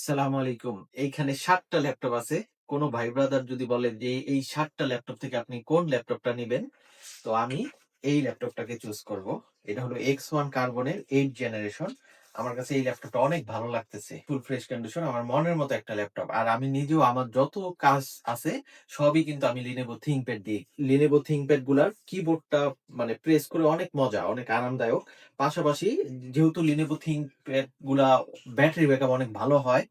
আসসালামু আলাইকুম। এইখানে ৭ টা ল্যাপটপ আছে। কোন ভাই ব্রাদার যদি বলে যে এই ৭ টা ল্যাপটপ থেকে আপনি কোন ল্যাপটপটা নিবেন? তো আমি এই ল্যাপটপটাকে চুজ করব। এটা হলো X1 কার্বনের 8 জেনারেশন। আমার কাছে এই ল্যাপটপটা অনেক ভালো লাগতেছে। ফুল ফ্রেশ কন্ডিশন আমার মনের মতো একটা ল্যাপটপ। আর আমি নিজেও আমার যত কাজ আছে সবই কিন্তু আমি Lenovo ThinkPad দিয়ে। Lenovo ThinkPad গুলার কিবোর্ডটা মানে প্রেস করে অনেক মজা, অনেক আরামদায়ক। পাশাপাশি যেহেতু Lenovo ThinkPad গুলা ব্যাটারি ব্যাকআপ অনেক ভালো হয়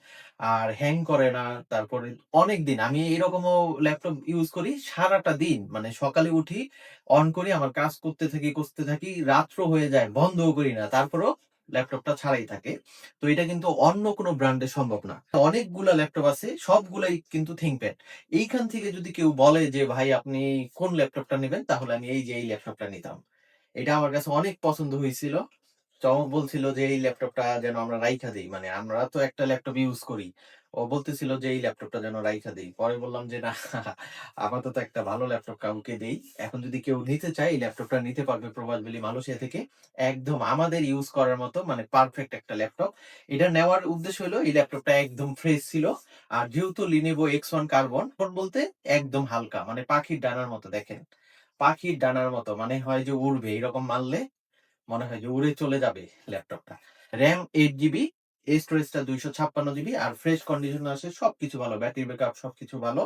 আর হ্যাং করে না। তারপরে অনেকদিন আমি এরকমও ল্যাপটপ ইউজ করি সারাটা দিন। মানে সকালে উঠি, অন করি, আমার কাজ করতে থাকি, রাত্র হয়ে যায়, বন্ধও করি না। তারপরেও ল্যাপটপটা ছাড়াই থাকে। তো এটা কিন্তু অন্য কোনো ব্র্যান্ডে সম্ভব না। অনেকগুলা ল্যাপটপ আছে, সবগুলাই কিন্তু ThinkPad। এইখান থেকে যদি কেউ বলে যে, "ভাই আপনি কোন ল্যাপটপটা নিবেন?" তাহলে আমি এই যে এই ল্যাপটপটা নিতাম। এটা আমার কাছে অনেক পছন্দ হইছিল। চমক বলছিল যে এই ল্যাপটপটা যেন আমরা রাইখা দেই। মানে আমরা তো একটা ল্যাপটপ ইউজ করি। ও বলতেছিল যে এই ল্যাপটপটা যেন রাইখা দেই। পরে বললাম যে, "না, আপাতত একটা ভালো ল্যাপটপ কাউকে দেই। এখন যদি কেউ নিতে চায় এই ল্যাপটপটা নিতে পারবে প্রবাসী মালয়েশিয়া থেকে। একদম আমাদের ইউজ করার মতো মানে পারফেক্ট একটা ল্যাপটপ।" এটা নেওয়ার উদ্দেশ্য হলো এই ল্যাপটপটা একদম ফ্রেশ ছিল। আর যেহেতু Lenovo X1 কার্বন, বলতে একদম হালকা মানে পাখির ডানার মতো দেখেন। পাখির ডানার মতো মানে হয় যে উড়বে এরকম মারলে মনে হয় যে উড়ে চলে যাবে ল্যাপটপটা। RAM 8 জিবি, স্টোরেজটা 256 জিবি আর ফ্রেশ কন্ডিশনে আছে সবকিছু ভালো। ব্যাটারি ব্যাকআপ সবকিছু ভালো।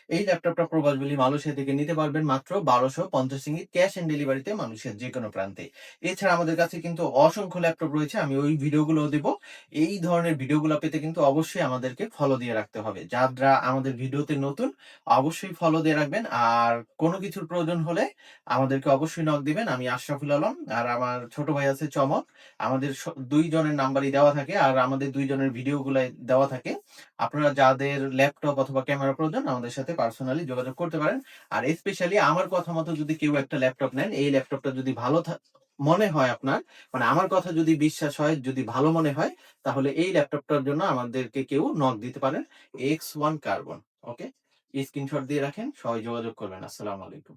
এই ল্যাপটপটা প্রবাসী মালয়েশিয়া থেকে নিতে পারবেন মাত্র ৳১২৫০ ক্যাশ অন ডেলিভারিতে মালয়েশিয়ার যেকোনো প্রান্তে। এছাড়া আমাদের কাছে কিন্তু অসংখ্য ল্যাপটপ রয়েছে। আমি ওই ভিডিওগুলোও দিব। এই ধরনের ভিডিওগুলো পেতে কিন্তু অবশ্যই আমাদেরকে ফলো দিয়ে রাখতে হবে। যারা আমাদের ভিডিওতে নতুন অবশ্যই ফলো দিয়ে রাখবেন। আর কোন কিছুর প্রয়োজন হলে আমাদেরকে অবশ্যই নক দিবেন। আমি আশরাফুল আলম আর আমার ছোট ভাই আছে চমক। আমাদের ২ জনের নাম্বারই দেওয়া থাকে আর আমাদের ২ জনের ভিডিওগুলাই দেওয়া থাকে। আপনারা যাদের ল্যাপটপ অথবা ক্যামেরা প্রয়োজন আমাদের সাথে পার্সোনালি যোগাযোগ করতে পারেন। আর স্পেশালি আমার কথা মতো যদি কেউ একটা ল্যাপটপ নেন, এই ল্যাপটপটা যদি ভালো মনে হয় আপনার, মানে আমার কথা যদি বিশ্বাস হয়, যদি ভালো মনে হয়, তাহলে এই ল্যাপটপটার জন্য আমাদেরকে কেউ নক দিতে পারেন। X1 carbon. ওকে? স্ক্রিনশট দিয়ে রাখেন। সবাই যোগাযোগ করবেন। আসসালামু আলাইকুম।